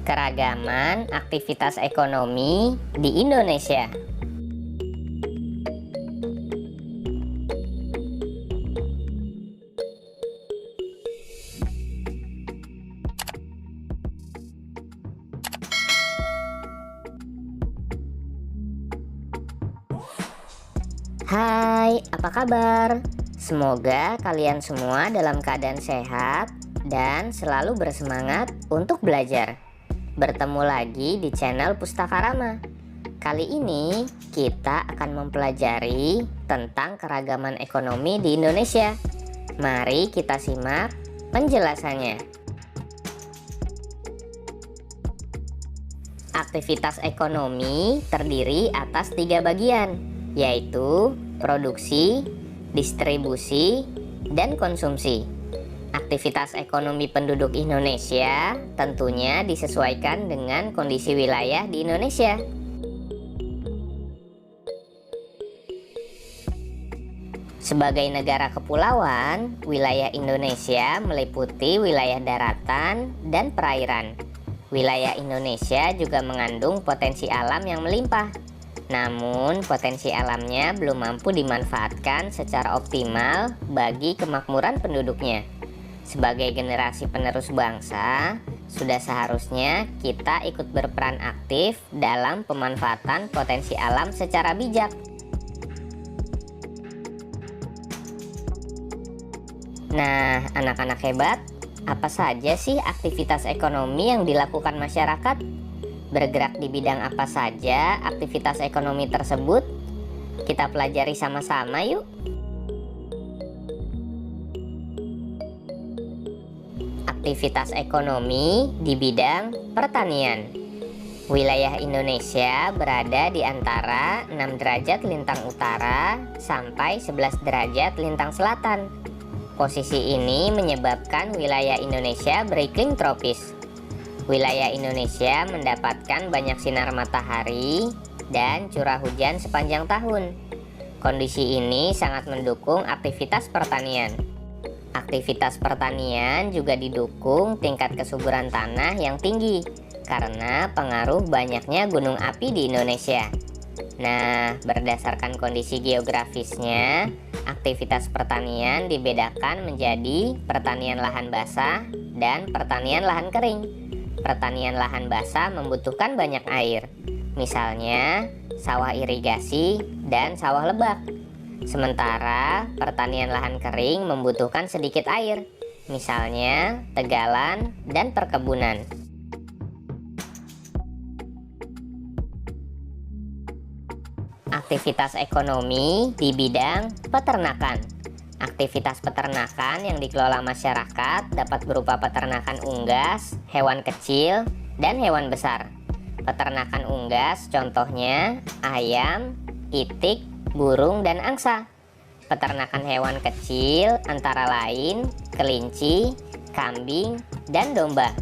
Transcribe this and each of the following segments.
Keragaman aktivitas ekonomi di Indonesia. Hai, apa kabar? Semoga kalian semua dalam keadaan sehat dan selalu bersemangat untuk belajar. Bertemu lagi di channel Pustaka Rama. Kali ini kita akan mempelajari tentang keragaman ekonomi di Indonesia. Mari kita simak penjelasannya. Aktivitas ekonomi terdiri atas 3 bagian, yaitu produksi, distribusi, dan konsumsi. Aktivitas ekonomi penduduk Indonesia tentunya disesuaikan dengan kondisi wilayah di Indonesia. Sebagai negara kepulauan, wilayah Indonesia meliputi wilayah daratan dan perairan. Wilayah Indonesia juga mengandung potensi alam yang melimpah. Namun, potensi alamnya belum mampu dimanfaatkan secara optimal bagi kemakmuran penduduknya. Sebagai generasi penerus bangsa, sudah seharusnya kita ikut berperan aktif dalam pemanfaatan potensi alam secara bijak. Nah, anak-anak hebat, apa saja sih aktivitas ekonomi yang dilakukan masyarakat? Bergerak di bidang apa saja aktivitas ekonomi tersebut? Kita pelajari sama-sama yuk. Aktivitas ekonomi di bidang pertanian. Wilayah Indonesia berada di antara 6 derajat lintang utara sampai 11 derajat lintang selatan. Posisi ini menyebabkan wilayah Indonesia beriklim tropis. Wilayah Indonesia mendapatkan banyak sinar matahari dan curah hujan sepanjang tahun. Kondisi ini sangat mendukung aktivitas pertanian. Aktivitas pertanian juga didukung tingkat kesuburan tanah yang tinggi karena pengaruh banyaknya gunung api di Indonesia. Nah, berdasarkan kondisi geografisnya, aktivitas pertanian dibedakan menjadi pertanian lahan basah dan pertanian lahan kering. Pertanian lahan basah membutuhkan banyak air, misalnya sawah irigasi dan sawah lebak. Sementara pertanian lahan kering membutuhkan sedikit air, misalnya tegalan dan perkebunan. Aktivitas ekonomi di bidang peternakan. Aktivitas peternakan yang dikelola masyarakat dapat berupa peternakan unggas, hewan kecil, dan hewan besar. Peternakan unggas contohnya ayam, itik, burung, dan angsa. Peternakan hewan kecil antara lain kelinci, kambing, dan domba.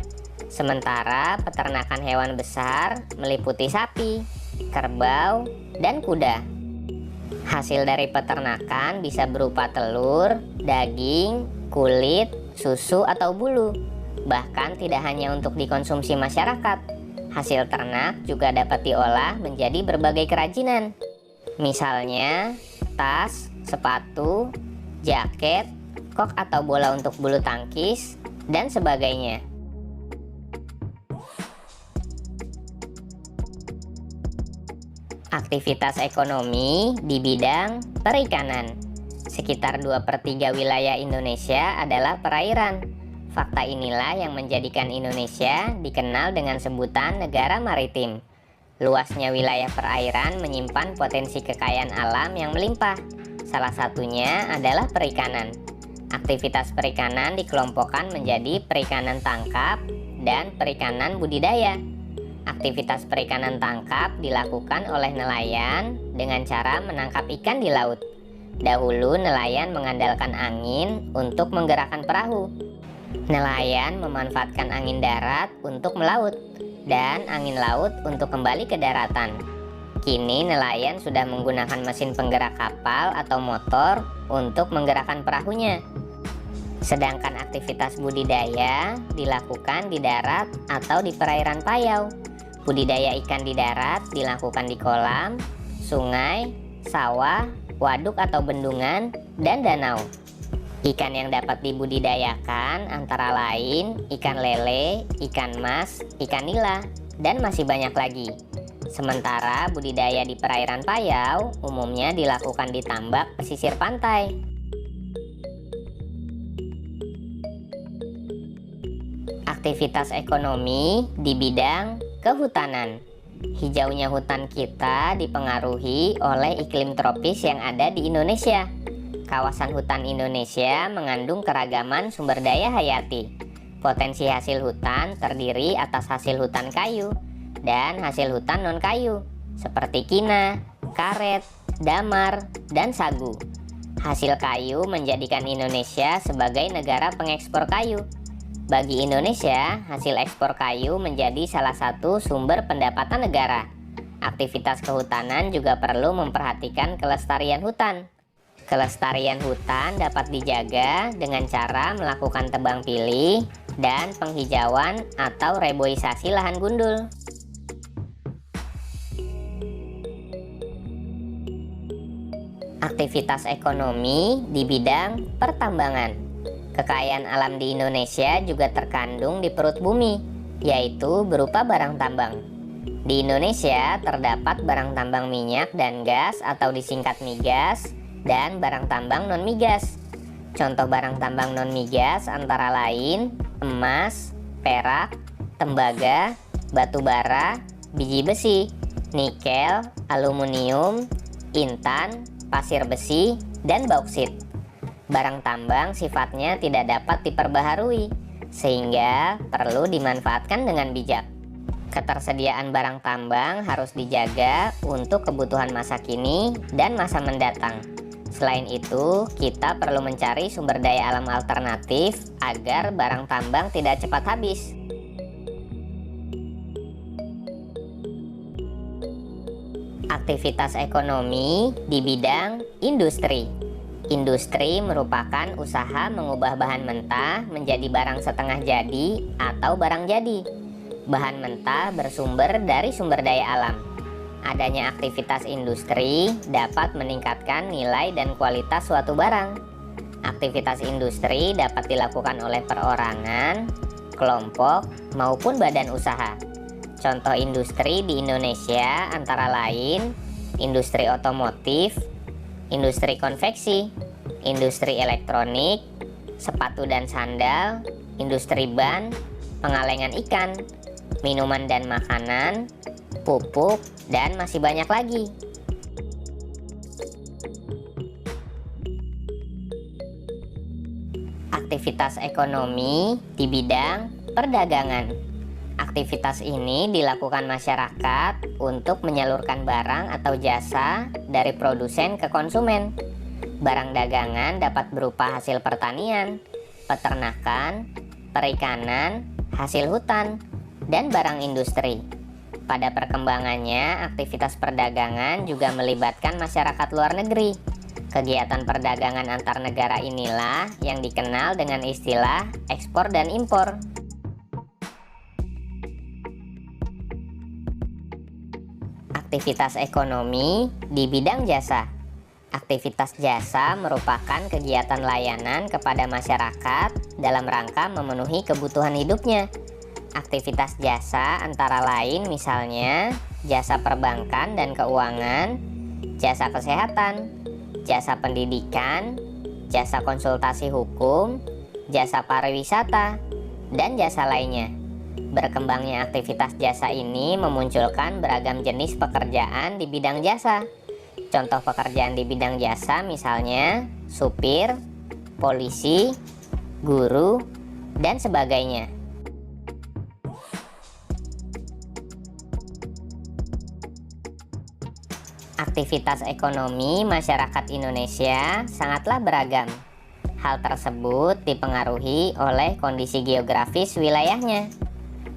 Sementara peternakan hewan besar meliputi sapi, kerbau, dan kuda. Hasil dari peternakan bisa berupa telur, daging, kulit, susu, atau bulu. Bahkan tidak hanya untuk dikonsumsi masyarakat. Hasil ternak juga dapat diolah menjadi berbagai kerajinan. Misalnya, tas, sepatu, jaket, kok atau bola untuk bulu tangkis, dan sebagainya. Aktivitas ekonomi di bidang perikanan. Sekitar 2/3 wilayah Indonesia adalah perairan. Fakta inilah yang menjadikan Indonesia dikenal dengan sebutan negara maritim. Luasnya wilayah perairan menyimpan potensi kekayaan alam yang melimpah. Salah satunya adalah perikanan. Aktivitas perikanan dikelompokkan menjadi perikanan tangkap dan perikanan budidaya. Aktivitas perikanan tangkap dilakukan oleh nelayan dengan cara menangkap ikan di laut. Dahulu nelayan mengandalkan angin untuk menggerakkan perahu. Nelayan memanfaatkan angin darat untuk melaut dan angin laut untuk kembali ke daratan. Kini nelayan sudah menggunakan mesin penggerak kapal atau motor untuk menggerakkan perahunya. Sedangkan aktivitas budidaya dilakukan di darat atau di perairan payau. Budidaya ikan di darat dilakukan di kolam, sungai, sawah, waduk atau bendungan, dan danau. Ikan yang dapat dibudidayakan antara lain ikan lele, ikan mas, ikan nila, dan masih banyak lagi. Sementara budidaya di perairan payau umumnya dilakukan di tambak pesisir pantai. Aktivitas ekonomi di bidang kehutanan. Hijaunya hutan kita dipengaruhi oleh iklim tropis yang ada di Indonesia. Kawasan hutan Indonesia mengandung keragaman sumber daya hayati. Potensi hasil hutan terdiri atas hasil hutan kayu dan hasil hutan non-kayu, seperti kina, karet, damar, dan sagu. Hasil kayu menjadikan Indonesia sebagai negara pengekspor kayu. Bagi Indonesia, hasil ekspor kayu menjadi salah satu sumber pendapatan negara. Aktivitas kehutanan juga perlu memperhatikan kelestarian hutan. Kelestarian hutan dapat dijaga dengan cara melakukan tebang pilih dan penghijauan atau reboisasi lahan gundul. Aktivitas ekonomi di bidang pertambangan. Kekayaan alam di Indonesia juga terkandung di perut bumi, yaitu berupa barang tambang. Di Indonesia terdapat barang tambang minyak dan gas atau disingkat migas, dan barang tambang non-migas. Contoh barang tambang non-migas antara lain emas, perak, tembaga, batu bara, biji besi, nikel, aluminium, intan, pasir besi, dan bauksit. Barang tambang sifatnya tidak dapat diperbaharui, sehingga perlu dimanfaatkan dengan bijak. Ketersediaan barang tambang harus dijaga untuk kebutuhan masa kini dan masa mendatang. Selain itu, kita perlu mencari sumber daya alam alternatif agar barang tambang tidak cepat habis. Aktivitas ekonomi di bidang industri. Industri merupakan usaha mengubah bahan mentah menjadi barang setengah jadi atau barang jadi. Bahan mentah bersumber dari sumber daya alam. Adanya aktivitas industri dapat meningkatkan nilai dan kualitas suatu barang. Aktivitas industri dapat dilakukan oleh perorangan, kelompok, maupun badan usaha. Contoh industri di Indonesia antara lain industri otomotif, industri konveksi, industri elektronik, sepatu dan sandal, industri ban, pengalengan ikan, minuman dan makanan, pupuk, dan masih banyak lagi. Aktivitas ekonomi di bidang perdagangan. Aktivitas ini dilakukan masyarakat untuk menyalurkan barang atau jasa dari produsen ke konsumen. Barang dagangan dapat berupa hasil pertanian, peternakan, perikanan, hasil hutan, dan barang industri. Pada perkembangannya, aktivitas perdagangan juga melibatkan masyarakat luar negeri. Kegiatan perdagangan antar negara inilah yang dikenal dengan istilah ekspor dan impor. Aktivitas ekonomi di bidang jasa. Aktivitas jasa merupakan kegiatan layanan kepada masyarakat dalam rangka memenuhi kebutuhan hidupnya. Aktivitas jasa antara lain misalnya jasa perbankan dan keuangan, jasa kesehatan, jasa pendidikan, jasa konsultasi hukum, jasa pariwisata, dan jasa lainnya. Berkembangnya aktivitas jasa ini memunculkan beragam jenis pekerjaan di bidang jasa. Contoh pekerjaan di bidang jasa misalnya supir, polisi, guru, dan sebagainya. Aktivitas ekonomi masyarakat Indonesia sangatlah beragam. Hal tersebut dipengaruhi oleh kondisi geografis wilayahnya.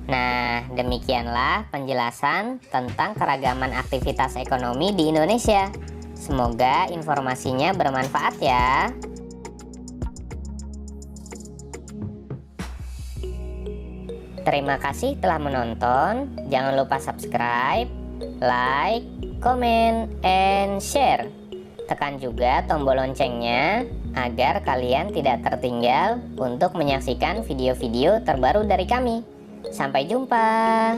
Nah, demikianlah penjelasan tentang keragaman aktivitas ekonomi di Indonesia. Semoga informasinya bermanfaat ya. Terima kasih telah menonton. Jangan lupa subscribe, like, comment, and share. Tekan juga tombol loncengnya agar kalian tidak tertinggal untuk menyaksikan video-video terbaru dari kami. Sampai jumpa.